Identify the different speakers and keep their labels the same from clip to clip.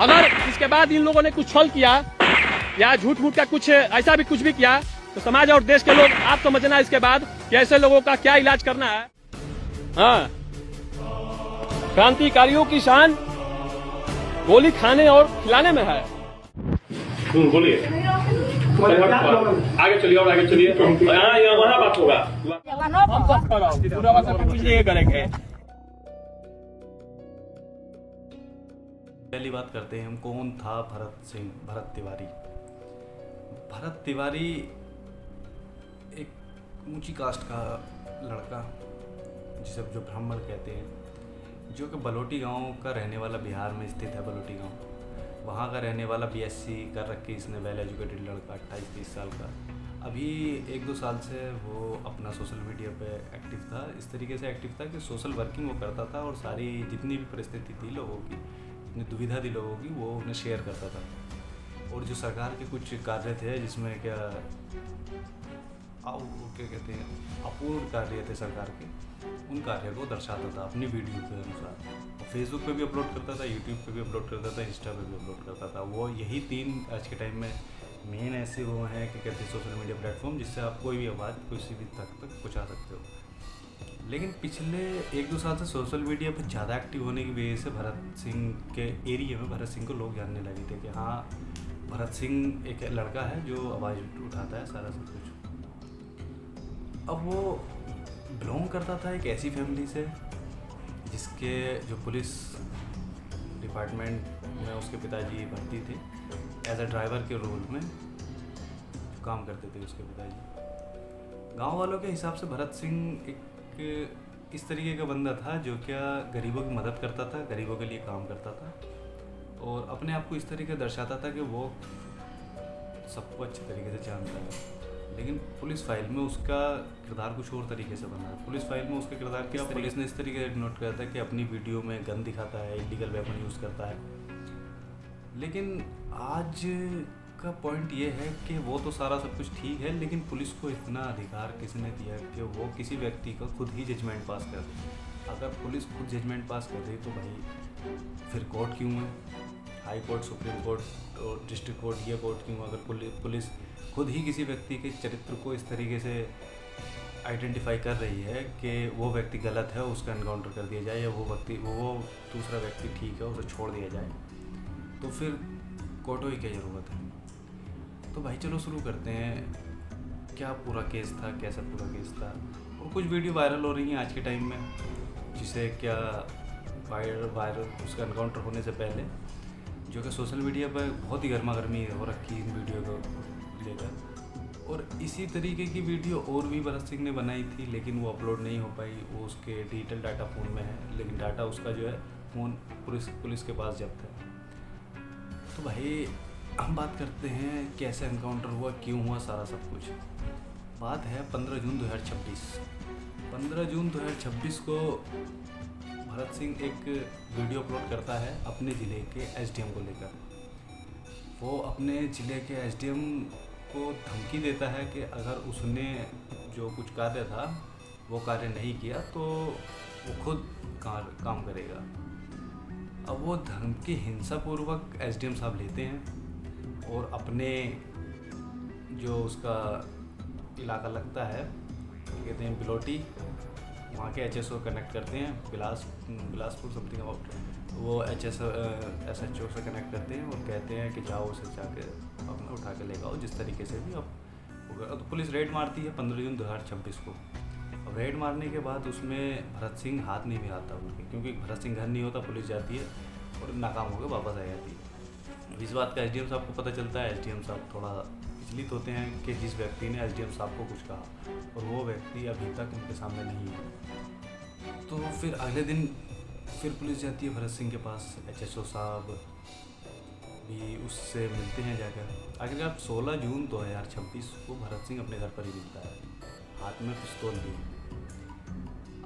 Speaker 1: अगर इसके बाद इन लोगों ने कुछ छल किया या झूठ मूठ का कुछ ऐसा भी कुछ भी किया तो समाज और देश के लोग आप समझना इसके बाद कि ऐसे लोगों का क्या इलाज करना है। हाँ, क्रांतिकारियों की शान गोली खाने और खिलाने में है।
Speaker 2: बोलिए, आगे चलिए और आगे चलिए, यहाँ वहाँ बात होगा।
Speaker 1: कुछ नहीं करेंगे।
Speaker 3: पहली बात करते हैं हम, कौन था भरत तिवारी। भरत तिवारी एक ऊंची कास्ट का लड़का, जिसे जो ब्राह्मण कहते हैं, जो कि बलोटी गांव का रहने वाला, बिहार में स्थित है बलोटी गांव। वहाँ का रहने वाला, बीएससी कर रखी इसने, वेल एजुकेटेड लड़का, 28-30 साल का। अभी 1-2 साल से वो अपना सोशल मीडिया पे एक्टिव था। इस तरीके से एक्टिव था कि सोशल वर्किंग वो करता था और सारी जितनी भी परिस्थिति थी लोगों की, जितनी दुविधा थी लोगों की, वो उन्हें शेयर करता था। और जो सरकार के कुछ कार्य थे जिसमें क्या कहते हैं, अपूर्ण कार्य थे सरकार के, उन कार्य को दर्शाता था अपनी वीडियो के अनुसार। फेसबुक पे भी अपलोड करता था, यूट्यूब पे भी अपलोड करता था, इंस्टा पे भी अपलोड करता था। वो यही 3 आज के टाइम में मेन ऐसे वो हैं कि कहते हैं सोशल मीडिया प्लेटफॉर्म, जिससे आप कोई भी आवाज़ किसी भी तक पहुँचा सकते हो। लेकिन पिछले 1-2 साल से सोशल मीडिया पर ज़्यादा एक्टिव होने की वजह से भरत सिंह के एरिया में भरत सिंह को लोग जानने लगे थे कि हाँ, भरत सिंह एक लड़का है जो आवाज़ उठाता है सारा सब कुछ। अब वो बिलोंग करता था एक ऐसी फैमिली से जिसके जो पुलिस डिपार्टमेंट में उसके पिताजी भर्ती थे, एज अ ड्राइवर के रोल में काम करते थे उसके पिताजी। गांव वालों के हिसाब से भरत सिंह एक इस तरीके का बंदा था जो क्या गरीबों की मदद करता था, गरीबों के लिए काम करता था और अपने आप को इस तरीके दर्शाता था कि वो सबको अच्छे तरीके से जानता है। लेकिन पुलिस फाइल में उसका किरदार कुछ और तरीके से बना है। पुलिस फाइल में उसका किरदार क्या, पुलिस ने इस तरीके से नोट किया था कि अपनी वीडियो में गन दिखाता है, इलीगल वेपन यूज़ करता है। लेकिन आज का पॉइंट ये है कि वो तो सारा सब कुछ ठीक है, लेकिन पुलिस को इतना अधिकार किसने दिया कि वो किसी व्यक्ति का खुद ही जजमेंट पास कर दे। अगर पुलिस खुद जजमेंट पास कर दे तो भाई फिर कोर्ट क्यों है, हाई कोर्ट, सुप्रीम कोर्ट और डिस्ट्रिक्ट कोर्ट, ये कोर्ट क्यों? अगर पुलिस खुद ही किसी व्यक्ति के चरित्र को इस तरीके से आइडेंटिफाई कर रही है कि वो व्यक्ति गलत है, उसका एनकाउंटर कर दिया जाए, या वो दूसरा व्यक्ति ठीक है, उसे छोड़ दिया जाए, तो फिर कोर्टों की क्या ज़रूरत है? तो भाई चलो शुरू करते हैं, क्या पूरा केस था, कैसा पूरा केस था। और कुछ वीडियो वायरल हो रही हैं आज के टाइम में, जिसे क्या वायरल उसका एनकाउंटर होने से पहले, जो कि सोशल मीडिया पर बहुत ही गर्मा गर्मी हो रखी इन वीडियो को लेकर। और इसी तरीके की वीडियो और भी भरत सिंह ने बनाई थी, लेकिन वो अपलोड नहीं हो पाई। वो उसके डिजिटल डाटा फ़ोन में है, लेकिन डाटा उसका जो है फ़ोन पुलिस के पास जब्त है। तो भाई हम बात करते हैं कैसे एनकाउंटर हुआ, क्यों हुआ, सारा सब कुछ। बात है 15 जून 2026। 15 जून 2026 को भरत सिंह एक वीडियो अपलोड करता है अपने ज़िले के एसडीएम को लेकर। वो अपने ज़िले के एसडीएम को धमकी देता है कि अगर उसने जो कुछ कार्य था वो कार्य नहीं किया तो वो खुद काम करेगा। अब वो धमकी हिंसापूर्वक एसडीएम साहब लेते हैं और अपने जो उसका इलाका लगता है, कहते हैं बिलोटी, वहाँ के एचएसओ कनेक्ट करते हैं, बिलासपुर समथिंग अबाउट, वो एसएचओ से कनेक्ट करते हैं और कहते हैं कि जाओ उसे जाके अपना उठा के ले आओ, जिस तरीके से भी। अब तो पुलिस रेड मारती है 15 जून 2026 को। अब रेड मारने के बाद उसमें भरत सिंह हाथ नहीं भी आता उनके, क्योंकि भरत सिंह घर नहीं होता, पुलिस जाती है और नाकाम होकर वापस आ जाती है। इस बात का एसडीएम साहब को पता चलता है। एसडीएम साहब थोड़ा विचलित होते हैं कि जिस व्यक्ति ने एसडीएम साहब को कुछ कहा और वो व्यक्ति अभी तक उनके सामने नहीं है। तो फिर अगले दिन फिर पुलिस जाती है भरत सिंह के पास, एचएसओ साहब भी उससे मिलते हैं जाकर। आखिरकार 16 जून 2026 को भरत सिंह अपने घर पर ही मिलता है, हाथ में पिस्तौल लिए।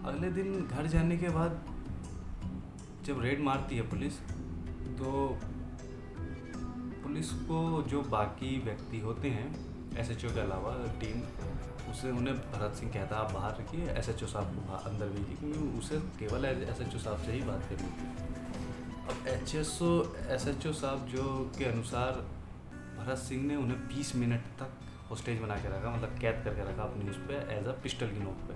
Speaker 3: अगले दिन घर जाने के बाद जब रेड मारती है पुलिस, तो पुलिस को जो बाकी व्यक्ति होते हैं एसएचओ के अलावा टीम, उससे उन्हें भरत सिंह कहता आप बाहर रखिए, एसएचओ साहब को अंदर भेजिए, क्योंकि उसे केवल एसएचओ साहब से ही बात करनी थी। अब SHO साहब जो के अनुसार भरत सिंह ने उन्हें 20 मिनट तक होस्टेज बना के रखा, मतलब कैद करके रखा अपनी उस पर एज अ पिस्टल की नोक पे।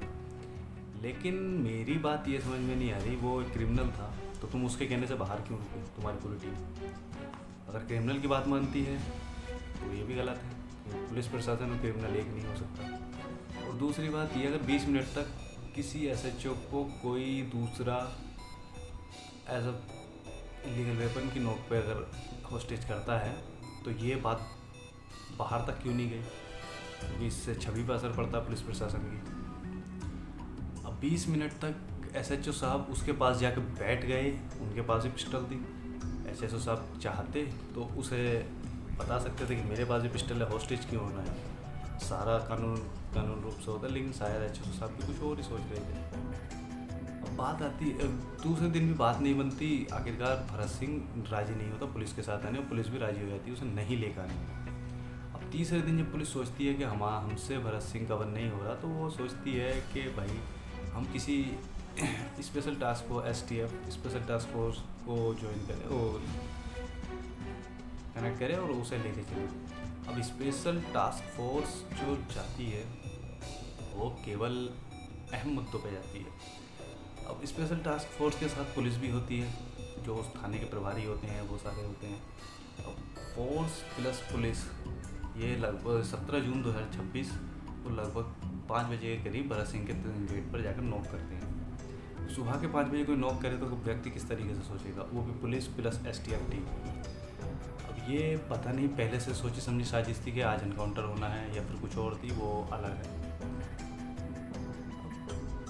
Speaker 3: लेकिन मेरी बात ये समझ में नहीं आ रही, वो एक क्रिमिनल था तो तुम उसके कहने से बाहर क्यों रुके, तुम्हारी पूरी टीम? अगर क्रिमिनल की बात मानती है तो ये भी गलत है, पुलिस प्रशासन में क्रिमिनल एक नहीं हो सकता। और दूसरी बात ये, अगर 20 मिनट तक किसी SHO को कोई दूसरा एज अ इलीगल वेपन की नोक पे अगर होस्टेज करता है तो ये बात बाहर तक क्यों नहीं गई? क्योंकि इससे छवि पर असर पड़ता है पुलिस प्रशासन की। अब 20 मिनट तक SHO साहब उसके पास जाकर बैठ गए, उनके पास भी पिस्टल थी। SHO साहब चाहते तो उसे बता सकते थे कि मेरे पास भी पिस्टल है, होस्टेज क्यों होना है, सारा कानून रूप से होता, लेकिन शायद SHO साहब भी कुछ और ही सोच रहे थे। अब बात आती, दूसरे दिन भी बात नहीं बनती, आखिरकार भरत सिंह राजी नहीं होता पुलिस के साथ आने, और पुलिस भी राजी हो जाती है उसे नहीं लेकर आने। अब तीसरे दिन जब पुलिस सोचती है कि हमसे भरत सिंह कवर नहीं हो रहा, तो वो सोचती है कि भाई हम किसी special task force STF special task force को ज्वाइन करें और कनेक्ट करें और उसे लेके चलें। अब स्पेशल टास्क फोर्स जो जाती है वो केवल अहम मुद्दों पे जाती है। अब स्पेशल टास्क फोर्स के साथ पुलिस भी होती है, जो उस थाने के प्रभारी होते हैं वो सारे होते हैं। अब फोर्स प्लस पुलिस ये लगभग 17 जून 2026 को लगभग 5 बजे के करीब भरत सिंह के गेट पर जाकर नॉक करते हैं। सुबह के 5 बजे कोई नॉक करे तो व्यक्ति किस तरीके से सोचेगा, वो भी पुलिस प्लस STF टीम। अब ये पता नहीं पहले से सोची समझी साजिश थी कि आज एनकाउंटर होना है या फिर कुछ और थी, वो अलग है।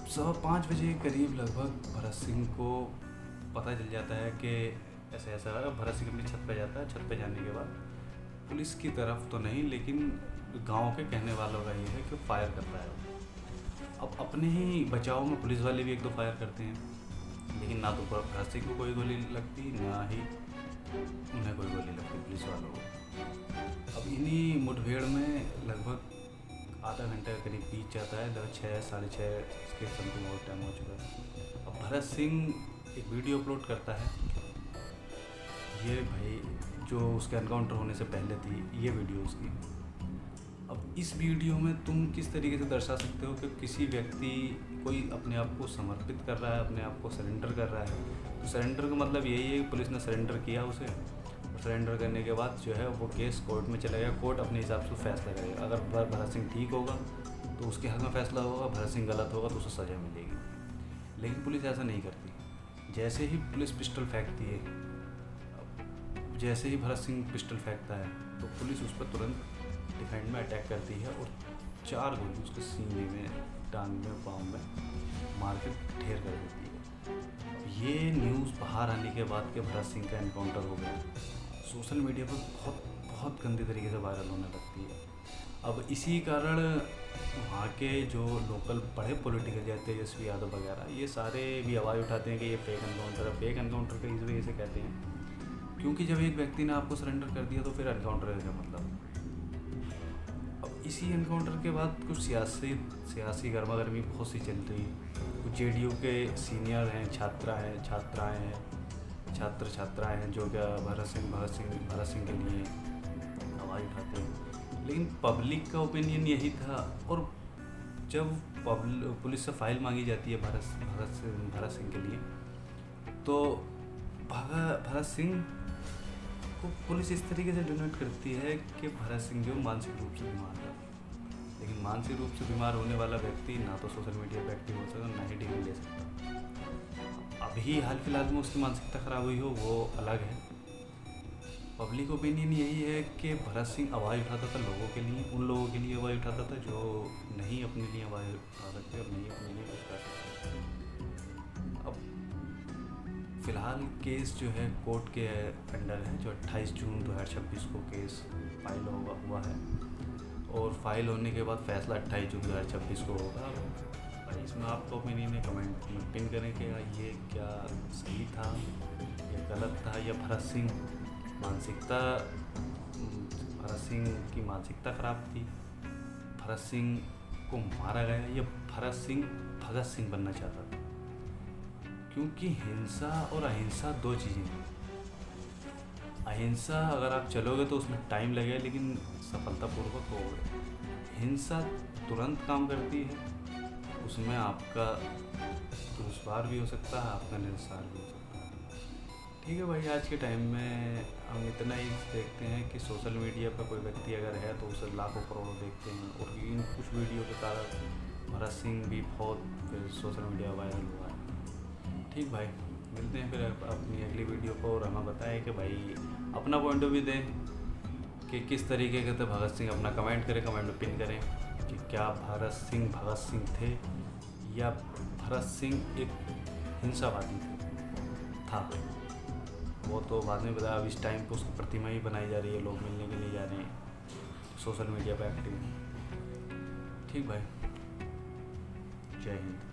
Speaker 3: 5:15 बजे के करीब लगभग भरत सिंह को पता चल जाता है कि ऐसा भरत सिंह अपनी छत पे जाता है। छत पे जाने के बाद पुलिस की तरफ तो नहीं, लेकिन गांव के कहने वालों का ये है कि फायर करता है। अब अपने ही बचाव में पुलिस वाले भी 1-2 फायर करते हैं, लेकिन ना तो भरत सिंह को कोई गोली लगती, ना ही उन्हें कोई गोली लगती पुलिस वालों को। अब इन्हीं मुठभेड़ में लगभग आधा घंटे के करीब बीत जाता है, लगभग 6-6:30 के समथिंग और टाइम हो चुका है। अब भरत सिंह एक वीडियो अपलोड करता है, ये भाई जो उसके एनकाउंटर होने से पहले थी ये वीडियो उसकी। अब इस वीडियो में तुम किस तरीके से दर्शा सकते हो कि किसी व्यक्ति कोई अपने आप को समर्पित कर रहा है, अपने आप को सरेंडर कर रहा है। तो सरेंडर का मतलब यही है कि पुलिस ने सरेंडर किया उसे, और सरेंडर करने के बाद जो है वो केस कोर्ट में चला गया। कोर्ट अपने हिसाब से फैसला करेगा, अगर भरत सिंह ठीक होगा तो उसके हक में फैसला होगा, भरत सिंह गलत होगा तो उसे सज़ा मिलेगी। लेकिन पुलिस ऐसा नहीं करती। जैसे ही पुलिस पिस्टल फेंकती है, जैसे ही भरत सिंह पिस्टल फेंकता है तो पुलिस उस पर तुरंत डिफेंड में अटैक करती है और 4 गोली उसके सीने में, टांग में, पाँव में मार के ढेर कर देती है। अब ये न्यूज़ बाहर आने के बाद के भरत सिंह का एनकाउंटर हो गया, सोशल मीडिया पर बहुत गंदे तरीके से वायरल होने लगती है। अब इसी कारण वहाँ के जो लोकल बड़े पॉलिटिकल जैसे तेजस्वी यादव वगैरह, ये सारे भी आवाज़ उठाते हैं कि ये फेक एनकाउंटर है। फेक एनकाउंटर का इस वजह से कहते हैं क्योंकि जब एक व्यक्ति ने आपको सरेंडर कर दिया तो फिर एनकाउंटर का क्या मतलब। अब इसी एनकाउंटर के बाद कुछ सियासी गर्मागर्मी बहुत सी चल रही है। कुछ JDU के सीनियर हैं, छात्राएं हैं, छात्राएं हैं जो क्या भरत सिंह के लिए आवाज़ उठाते हैं। लेकिन पब्लिक का ओपिनियन यही था, और जब पुलिस से फाइल मांगी जाती है भरत सिंह के लिए, तो भरत सिंह को पुलिस इस तरीके से डिनोट करती है कि भरत सिंह जो मानसिक रूप से बीमार है। लेकिन मानसिक रूप से बीमार होने वाला व्यक्ति ना तो सोशल मीडिया पर एक्टिव हो सकता, ना ही डिग्री ले सकता। अभी हाल फिलहाल में उसकी मानसिकता खराब हुई हो वो अलग है। पब्लिक ओपिनियन यही है कि भरत सिंह आवाज़ उठाता था लोगों के लिए, उन लोगों के लिए आवाज़ उठाता था जो नहीं अपने लिए आवाज़ उठा सकते और नहीं अपने लिए कुछ कर सकते। अब फ़िलहाल केस जो है कोर्ट के अंडर है, जो 28 जून 2026 को केस फाइल हुआ है, और फाइल होने के बाद फैसला 28 जून 2026 को होगा। इसमें आपको ओपिनियन कमेंट में पिन करें कि ये क्या सही था या गलत था, या भरत सिंह की मानसिकता ख़राब थी, भरत सिंह को मारा गया, या भरत सिंह भगत सिंह बनना चाहता था। क्योंकि हिंसा और अहिंसा 2 चीज़ें हैं। अहिंसा अगर आप चलोगे तो उसमें टाइम लगेगा लेकिन सफलतापूर्वक होगा। हिंसा तुरंत काम करती है, उसमें आपका दुरुस्वार भी हो सकता है, आपका निरसार भी हो सकता है। ठीक है भाई, आज के टाइम में हम इतना ही देखते हैं कि सोशल मीडिया पर कोई व्यक्ति अगर है तो उसे लाखों करोड़ों देखते हैं, और इन कुछ वीडियो के कारण भरत सिंह भी बहुत फिर सोशल मीडिया वायरल हुआ है। ठीक भाई, मिलते हैं फिर अपनी अगली वीडियो को, और हमें बताएं कि भाई अपना पॉइंट ऑफ व्यू दें कि किस तरीके के थे भगत सिंह। अपना कमेंट करें, कमेंट में पिन करें कि क्या भगत सिंह थे या भगत सिंह एक हिंसावादी था। वो तो बाद में बताया, अब इस टाइम पे उसकी प्रतिमा ही बनाई जा रही है, लोग मिलने के लिए जा रहे हैं सोशल मीडिया पर एक्टिव। ठीक भाई, जय हिंद।